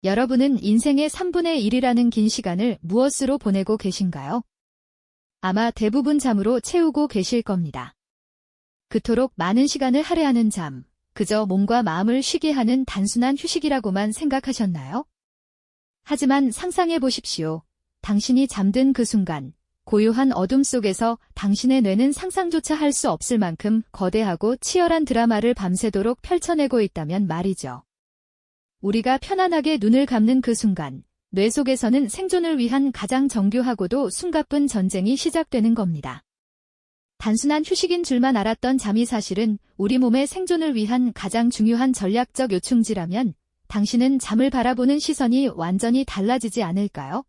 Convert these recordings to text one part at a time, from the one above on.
여러분은 인생의 3분의 1이라는 긴 시간을 무엇으로 보내고 계신가요? 아마 대부분 잠으로 채우고 계실 겁니다. 그토록 많은 시간을 할애하는 잠, 그저 몸과 마음을 쉬게 하는 단순한 휴식이라고만 생각하셨나요? 하지만 상상해 보십시오. 당신이 잠든 그 순간, 고요한 어둠 속에서 당신의 뇌는 상상조차 할 수 없을 만큼 거대하고 치열한 드라마를 밤새도록 펼쳐내고 있다면 말이죠. 우리가 편안하게 눈을 감는 그 순간, 뇌 속에서는 생존을 위한 가장 정교하고도 숨가쁜 전쟁이 시작되는 겁니다. 단순한 휴식인 줄만 알았던 잠이 사실은 우리 몸의 생존을 위한 가장 중요한 전략적 요충지라면 당신은 잠을 바라보는 시선이 완전히 달라지지 않을까요?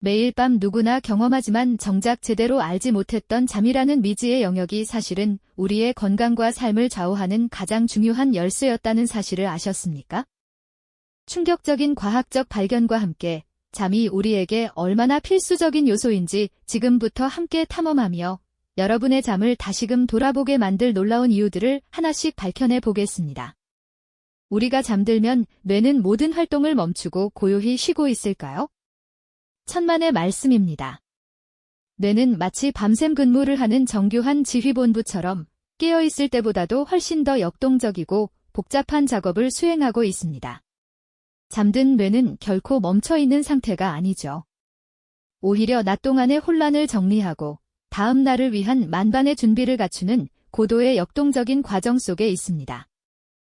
매일 밤 누구나 경험하지만 정작 제대로 알지 못했던 잠이라는 미지의 영역이 사실은 우리의 건강과 삶을 좌우하는 가장 중요한 열쇠였다는 사실을 아셨습니까? 충격적인 과학적 발견과 함께 잠이 우리에게 얼마나 필수적인 요소인지 지금부터 함께 탐험하며 여러분의 잠을 다시금 돌아보게 만들 놀라운 이유들을 하나씩 밝혀내 보겠습니다. 우리가 잠들면 뇌는 모든 활동을 멈추고 고요히 쉬고 있을까요? 천만의 말씀입니다. 뇌는 마치 밤샘 근무를 하는 정교한 지휘본부처럼 깨어있을 때보다도 훨씬 더 역동적이고 복잡한 작업을 수행하고 있습니다. 잠든 뇌는 결코 멈춰있는 상태가 아니죠. 오히려 낮 동안의 혼란을 정리하고 다음 날을 위한 만반의 준비를 갖추는 고도의 역동적인 과정 속에 있습니다.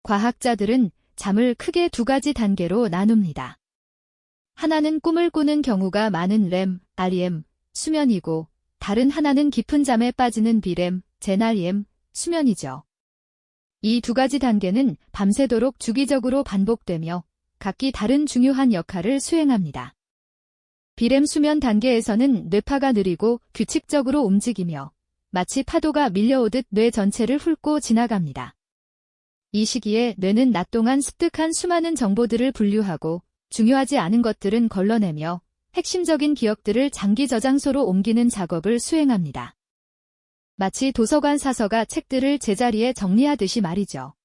과학자들은 잠을 크게 두 가지 단계로 나눕니다. 하나는 꿈을 꾸는 경우가 많은 REM, REM, 수면이고 다른 하나는 깊은 잠에 빠지는 BREM, GEN-REM, 수면이죠. 이 두 가지 단계는 밤새도록 주기적으로 반복되며 각기 다른 중요한 역할을 수행합니다. 비렘 수면 단계에서는 뇌파가 느리고 규칙적으로 움직이며 마치 파도가 밀려오듯 뇌 전체를 훑고 지나갑니다. 이 시기에 뇌는 낮 동안 습득한 수많은 정보들을 분류하고 중요하지 않은 것들은 걸러내며 핵심적인 기억들을 장기 저장소로 옮기는 작업을 수행합니다. 마치 도서관 사서가 책들을 제자리에 정리하듯이 말이죠.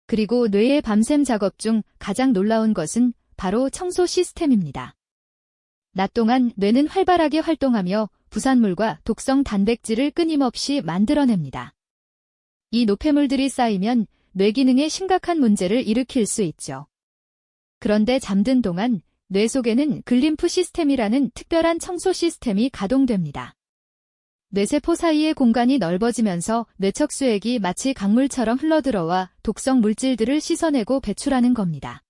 그리고 뇌의 밤샘 작업 중 가장 놀라운 것은 바로 청소 시스템입니다. 낮 동안 뇌는 활발하게 활동하며 부산물과 독성 단백질을 끊임없이 만들어냅니다. 이 노폐물들이 쌓이면 뇌 기능에 심각한 문제를 일으킬 수 있죠. 그런데 잠든 동안 뇌 속에는 글림프 시스템이라는 특별한 청소 시스템이 가동됩니다. 뇌세포 사이의 공간이 넓어지면서 뇌척수액이 마치 강물처럼 흘러들어와 독성 물질들을 씻어내고 배출하는 겁니다.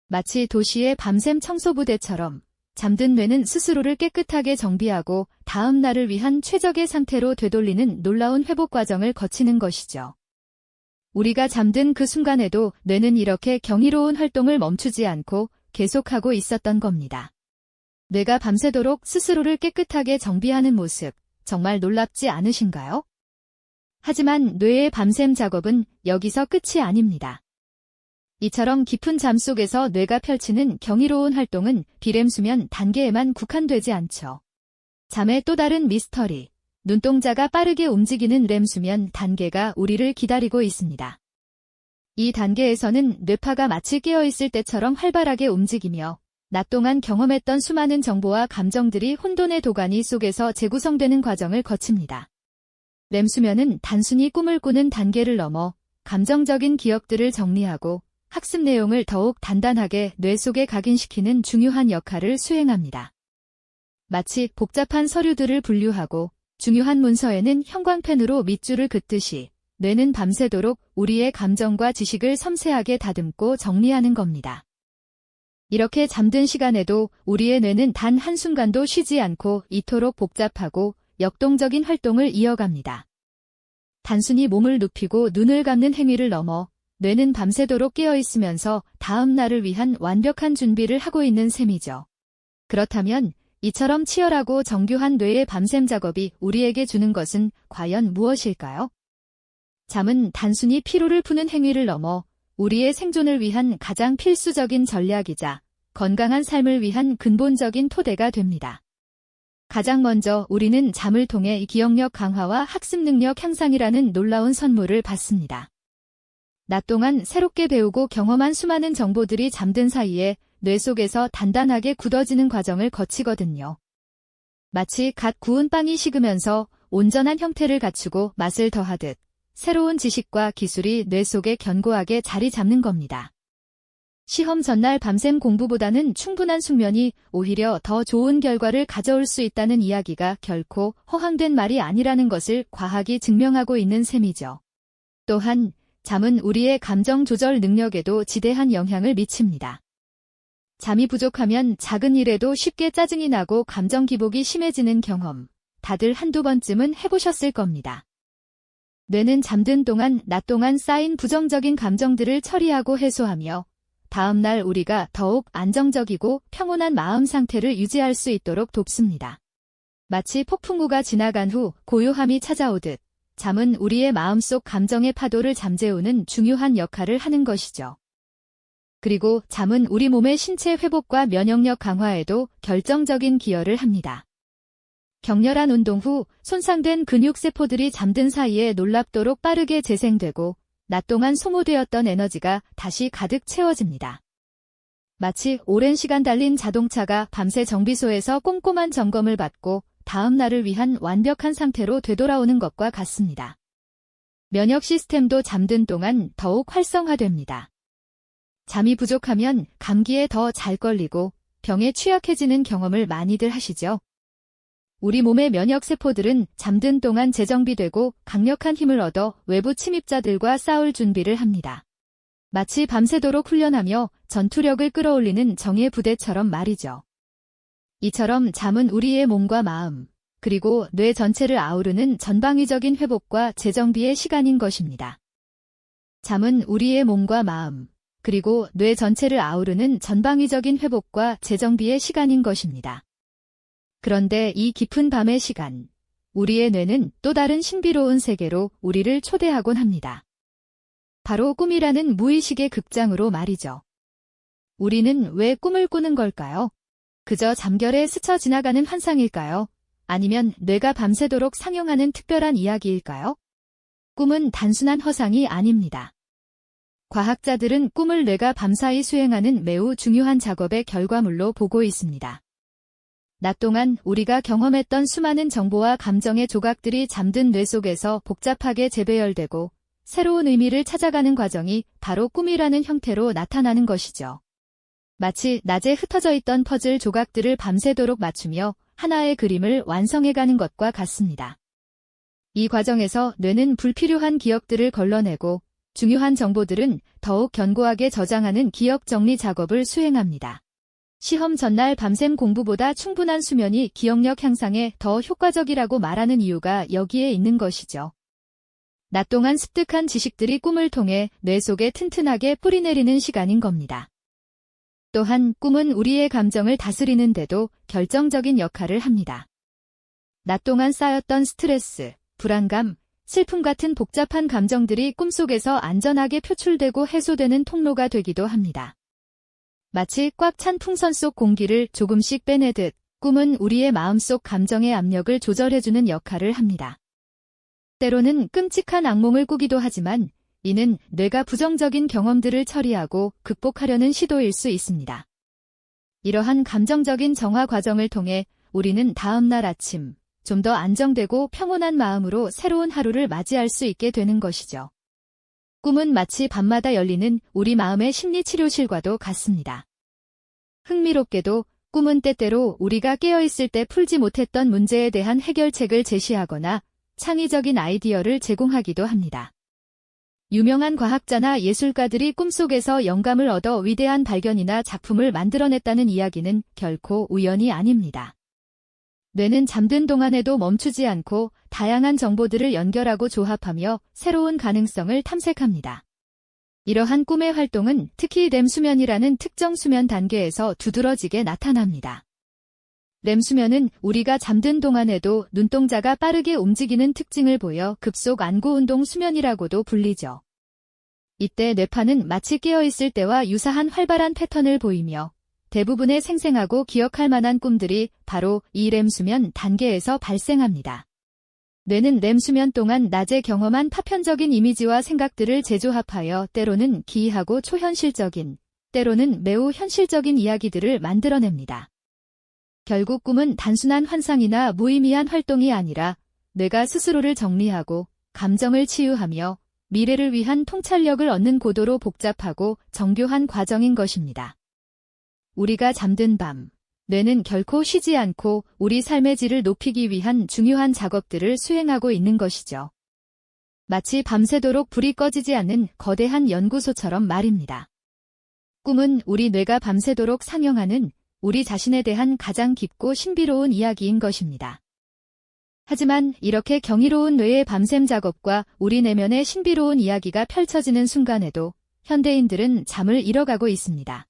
마치 도시의 밤샘 청소부대처럼 잠든 뇌는 스스로를 깨끗하게 정비하고 다음 날을 위한 최적의 상태로 되돌리는 놀라운 회복 과정을 거치는 것이죠. 우리가 잠든 그 순간에도 뇌는 이렇게 경이로운 활동을 멈추지 않고 계속하고 있었던 겁니다. 뇌가 밤새도록 스스로를 깨끗하게 정비하는 모습, 정말 놀랍지 않으신가요? 하지만 뇌의 밤샘 작업은 여기서 끝이 아닙니다. 이처럼 깊은 잠 속에서 뇌가 펼치는 경이로운 활동은 비렘 수면 단계에만 국한되지 않죠. 잠의 또 다른 미스터리, 눈동자가 빠르게 움직이는 렘 수면 단계가 우리를 기다리고 있습니다. 이 단계에서는 뇌파가 마치 깨어있을 때처럼 활발하게 움직이며 낮 동안 경험했던 수많은 정보와 감정들이 혼돈의 도가니 속에서 재구성되는 과정을 거칩니다. 렘 수면은 단순히 꿈을 꾸는 단계를 넘어 감정적인 기억들을 정리하고 학습 내용을 더욱 단단하게 뇌 속에 각인시키는 중요한 역할을 수행합니다. 마치 복잡한 서류들을 분류하고 중요한 문서에는 형광펜으로 밑줄을 긋듯이 뇌는 밤새도록 우리의 감정과 지식을 섬세하게 다듬고 정리하는 겁니다. 이렇게 잠든 시간에도 우리의 뇌는 단 한순간도 쉬지 않고 이토록 복잡하고 역동적인 활동을 이어갑니다. 단순히 몸을 눕히고 눈을 감는 행위를 넘어 뇌는 밤새도록 깨어있으면서 다음 날을 위한 완벽한 준비를 하고 있는 셈이죠. 그렇다면 이처럼 치열하고 정교한 뇌의 밤샘 작업이 우리에게 주는 것은 과연 무엇일까요? 잠은 단순히 피로를 푸는 행위를 넘어 우리의 생존을 위한 가장 필수적인 전략이자 건강한 삶을 위한 근본적인 토대가 됩니다. 가장 먼저 우리는 잠을 통해 기억력 강화와 학습 능력 향상이라는 놀라운 선물을 받습니다. 낮 동안 새롭게 배우고 경험한 수많은 정보들이 잠든 사이에 뇌 속에서 단단하게 굳어지는 과정을 거치거든요. 마치 갓 구운 빵이 식으면서 온전한 형태를 갖추고 맛을 더하듯 새로운 지식과 기술이 뇌 속에 견고하게 자리 잡는 겁니다. 시험 전날 밤샘 공부보다는 충분한 숙면이 오히려 더 좋은 결과를 가져올 수 있다는 이야기가 결코 허황된 말이 아니라는 것을 과학이 증명하고 있는 셈이죠. 또한 잠은 우리의 감정 조절 능력에도 지대한 영향을 미칩니다. 잠이 부족하면 작은 일에도 쉽게 짜증이 나고 감정 기복이 심해지는 경험, 다들 한두 번쯤은 해보셨을 겁니다. 뇌는 잠든 동안 낮 동안 쌓인 부정적인 감정들을 처리하고 해소하며 다음날 우리가 더욱 안정적이고 평온한 마음 상태를 유지할 수 있도록 돕습니다. 마치 폭풍우가 지나간 후 고요함이 찾아오듯 잠은 우리의 마음속 감정의 파도를 잠재우는 중요한 역할을 하는 것이죠. 그리고 잠은 우리 몸의 신체 회복과 면역력 강화에도 결정적인 기여를 합니다. 격렬한 운동 후 손상된 근육세포들이 잠든 사이에 놀랍도록 빠르게 재생되고 낮 동안 소모되었던 에너지가 다시 가득 채워집니다. 마치 오랜 시간 달린 자동차가 밤새 정비소에서 꼼꼼한 점검을 받고 다음 날을 위한 완벽한 상태로 되돌아오는 것과 같습니다. 면역 시스템도 잠든 동안 더욱 활성화됩니다. 잠이 부족하면 감기에 더 잘 걸리고 병에 취약해지는 경험을 많이들 하시죠? 우리 몸의 면역세포들은 잠든 동안 재정비되고 강력한 힘을 얻어 외부 침입자들과 싸울 준비를 합니다. 마치 밤새도록 훈련하며 전투력을 끌어올리는 정예 부대처럼 말이죠. 이처럼 잠은 우리의 몸과 마음, 그리고 뇌 전체를 아우르는 전방위적인 회복과 재정비의 시간인 것입니다. 잠은 우리의 몸과 마음, 그리고 뇌 전체를 아우르는 전방위적인 회복과 재정비의 시간인 것입니다. 그런데 이 깊은 밤의 시간, 우리의 뇌는 또 다른 신비로운 세계로 우리를 초대하곤 합니다. 바로 꿈이라는 무의식의 극장으로 말이죠. 우리는 왜 꿈을 꾸는 걸까요? 그저 잠결에 스쳐 지나가는 환상일까요? 아니면 뇌가 밤새도록 상영하는 특별한 이야기일까요? 꿈은 단순한 허상이 아닙니다. 과학자들은 꿈을 뇌가 밤사이 수행하는 매우 중요한 작업의 결과물로 보고 있습니다. 낮 동안 우리가 경험했던 수많은 정보와 감정의 조각들이 잠든 뇌 속에서 복잡하게 재배열되고 새로운 의미를 찾아가는 과정이 바로 꿈이라는 형태로 나타나는 것이죠. 마치 낮에 흩어져 있던 퍼즐 조각들을 밤새도록 맞추며 하나의 그림을 완성해가는 것과 같습니다. 이 과정에서 뇌는 불필요한 기억들을 걸러내고 중요한 정보들은 더욱 견고하게 저장하는 기억 정리 작업을 수행합니다. 시험 전날 밤샘 공부보다 충분한 수면이 기억력 향상에 더 효과적이라고 말하는 이유가 여기에 있는 것이죠. 낮 동안 습득한 지식들이 꿈을 통해 뇌 속에 튼튼하게 뿌리내리는 시간인 겁니다. 또한 꿈은 우리의 감정을 다스리는 데도 결정적인 역할을 합니다. 낮 동안 쌓였던 스트레스, 불안감, 슬픔 같은 복잡한 감정들이 꿈속에서 안전하게 표출되고 해소되는 통로가 되기도 합니다. 마치 꽉 찬 풍선 속 공기를 조금씩 빼내듯 꿈은 우리의 마음속 감정의 압력을 조절해주는 역할을 합니다. 때로는 끔찍한 악몽을 꾸기도 하지만 이는 뇌가 부정적인 경험들을 처리하고 극복하려는 시도일 수 있습니다. 이러한 감정적인 정화 과정을 통해 우리는 다음 날 아침 좀 더 안정되고 평온한 마음으로 새로운 하루를 맞이할 수 있게 되는 것이죠. 꿈은 마치 밤마다 열리는 우리 마음의 심리치료실과도 같습니다. 흥미롭게도 꿈은 때때로 우리가 깨어있을 때 풀지 못했던 문제에 대한 해결책을 제시하거나 창의적인 아이디어를 제공하기도 합니다. 유명한 과학자나 예술가들이 꿈속에서 영감을 얻어 위대한 발견이나 작품을 만들어냈다는 이야기는 결코 우연이 아닙니다. 뇌는 잠든 동안에도 멈추지 않고 다양한 정보들을 연결하고 조합하며 새로운 가능성을 탐색합니다. 이러한 꿈의 활동은 특히 렘 수면이라는 특정 수면 단계에서 두드러지게 나타납니다. 렘 수면은 우리가 잠든 동안에도 눈동자가 빠르게 움직이는 특징을 보여 급속 안구운동 수면이라고도 불리죠. 이때 뇌파는 마치 깨어있을 때와 유사한 활발한 패턴을 보이며 대부분의 생생하고 기억할 만한 꿈들이 바로 이 렘 수면 단계에서 발생합니다. 뇌는 렘 수면 동안 낮에 경험한 파편적인 이미지와 생각들을 재조합하여 때로는 기이하고 초현실적인, 때로는 매우 현실적인 이야기들을 만들어냅니다. 결국 꿈은 단순한 환상이나 무의미한 활동이 아니라 뇌가 스스로를 정리하고 감정을 치유하며 미래를 위한 통찰력을 얻는 고도로 복잡하고 정교한 과정인 것입니다. 우리가 잠든 밤, 뇌는 결코 쉬지 않고 우리 삶의 질을 높이기 위한 중요한 작업들을 수행하고 있는 것이죠. 마치 밤새도록 불이 꺼지지 않는 거대한 연구소처럼 말입니다. 꿈은 우리 뇌가 밤새도록 상영하는 우리 자신에 대한 가장 깊고 신비로운 이야기인 것입니다. 하지만 이렇게 경이로운 뇌의 밤샘 작업과 우리 내면의 신비로운 이야기가 펼쳐지는 순간에도 현대인들은 잠을 잃어가고 있습니다.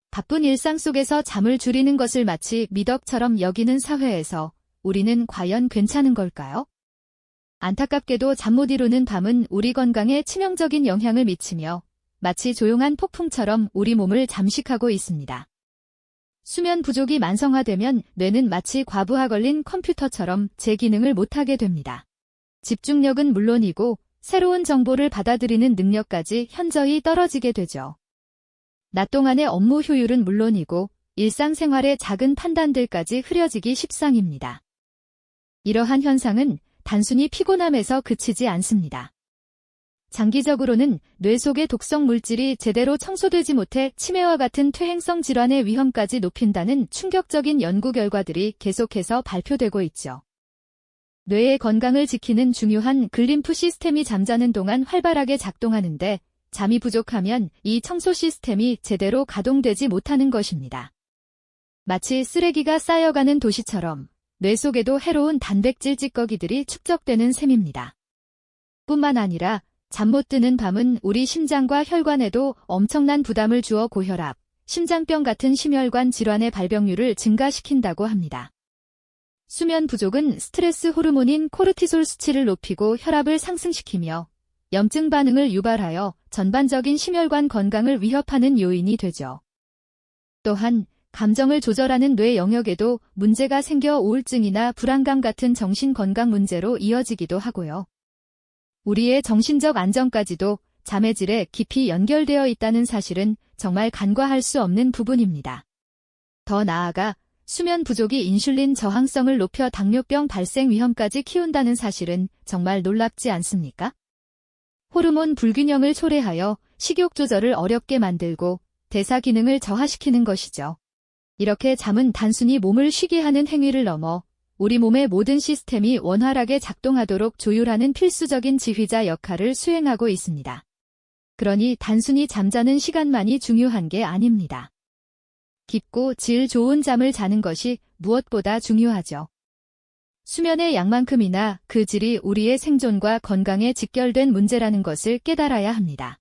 바쁜 일상 속에서 잠을 줄이는 것을 마치 미덕처럼 여기는 사회에서 우리는 과연 괜찮은 걸까요? 안타깝게도 잠 못 이루는 밤은 우리 건강에 치명적인 영향을 미치며 마치 조용한 폭풍처럼 우리 몸을 잠식하고 있습니다. 수면 부족이 만성화되면 뇌는 마치 과부하 걸린 컴퓨터처럼 제 기능을 못하게 됩니다. 집중력은 물론이고 새로운 정보를 받아들이는 능력까지 현저히 떨어지게 되죠. 낮 동안의 업무 효율은 물론이고 일상생활의 작은 판단들까지 흐려지기 십상입니다. 이러한 현상은 단순히 피곤함에서 그치지 않습니다. 장기적으로는 뇌 속의 독성 물질이 제대로 청소되지 못해 치매와 같은 퇴행성 질환의 위험까지 높인다는 충격적인 연구 결과들이 계속해서 발표되고 있죠. 뇌의 건강을 지키는 중요한 글림프 시스템이 잠자는 동안 활발하게 작동하는데 잠이 부족하면 이 청소 시스템이 제대로 가동되지 못하는 것입니다. 마치 쓰레기가 쌓여가는 도시처럼 뇌 속에도 해로운 단백질 찌꺼기들이 축적되는 셈입니다. 뿐만 아니라 잠 못 드는 밤은 우리 심장과 혈관에도 엄청난 부담을 주어 고혈압, 심장병 같은 심혈관 질환의 발병률을 증가시킨다고 합니다. 수면 부족은 스트레스 호르몬인 코르티솔 수치를 높이고 혈압을 상승시키며 염증 반응을 유발하여 전반적인 심혈관 건강을 위협하는 요인이 되죠. 또한 감정을 조절하는 뇌 영역에도 문제가 생겨 우울증이나 불안감 같은 정신건강 문제로 이어지기도 하고요. 우리의 정신적 안정까지도 잠의 질에 깊이 연결되어 있다는 사실은 정말 간과할 수 없는 부분입니다. 더 나아가 수면 부족이 인슐린 저항성을 높여 당뇨병 발생 위험까지 키운다는 사실은 정말 놀랍지 않습니까? 호르몬 불균형을 초래하여 식욕 조절을 어렵게 만들고 대사 기능을 저하시키는 것이죠. 이렇게 잠은 단순히 몸을 쉬게 하는 행위를 넘어 우리 몸의 모든 시스템이 원활하게 작동하도록 조율하는 필수적인 지휘자 역할을 수행하고 있습니다. 그러니 단순히 잠자는 시간만이 중요한 게 아닙니다. 깊고 질 좋은 잠을 자는 것이 무엇보다 중요하죠. 수면의 양만큼이나 그 질이 우리의 생존과 건강에 직결된 문제라는 것을 깨달아야 합니다.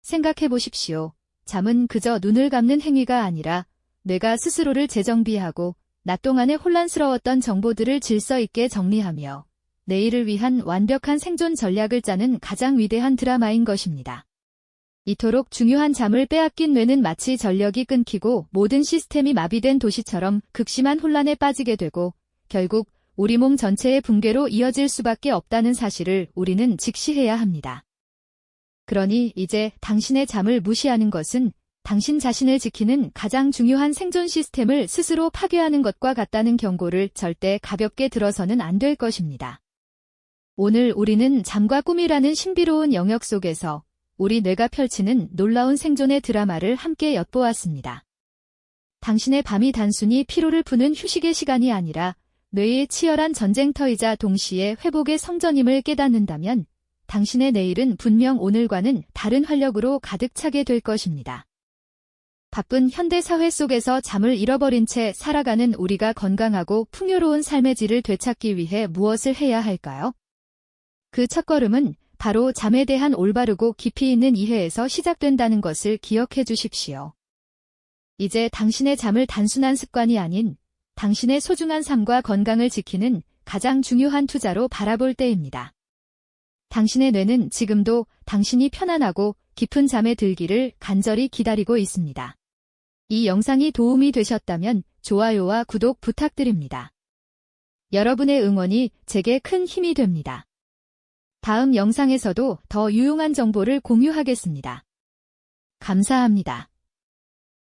생각해 보십시오. 잠은 그저 눈을 감는 행위가 아니라 뇌가 스스로를 재정비하고 낮 동안에 혼란스러웠던 정보들을 질서 있게 정리하며 내일을 위한 완벽한 생존 전략을 짜는 가장 위대한 드라마인 것입니다. 이토록 중요한 잠을 빼앗긴 뇌는 마치 전력이 끊기고 모든 시스템이 마비된 도시처럼 극심한 혼란에 빠지게 되고 결국 우리 몸 전체의 붕괴로 이어질 수밖에 없다는 사실을 우리는 직시해야 합니다. 그러니 이제 당신의 잠을 무시하는 것은 당신 자신을 지키는 가장 중요한 생존 시스템을 스스로 파괴하는 것과 같다는 경고를 절대 가볍게 들어서는 안 될 것입니다. 오늘 우리는 잠과 꿈이라는 신비로운 영역 속에서 우리 뇌가 펼치는 놀라운 생존의 드라마를 함께 엿보았습니다. 당신의 밤이 단순히 피로를 푸는 휴식의 시간이 아니라 뇌의 치열한 전쟁터이자 동시에 회복의 성전임을 깨닫는다면 당신의 내일은 분명 오늘과는 다른 활력으로 가득 차게 될 것입니다. 바쁜 현대 사회 속에서 잠을 잃어버린 채 살아가는 우리가 건강하고 풍요로운 삶의 질을 되찾기 위해 무엇을 해야 할까요? 그 첫걸음은 바로 잠에 대한 올바르고 깊이 있는 이해에서 시작된다는 것을 기억해 주십시오. 이제 당신의 잠을 단순한 습관이 아닌 당신의 소중한 삶과 건강을 지키는 가장 중요한 투자로 바라볼 때입니다. 당신의 뇌는 지금도 당신이 편안하고 깊은 잠에 들기를 간절히 기다리고 있습니다. 이 영상이 도움이 되셨다면 좋아요와 구독 부탁드립니다. 여러분의 응원이 제게 큰 힘이 됩니다. 다음 영상에서도 더 유용한 정보를 공유하겠습니다. 감사합니다.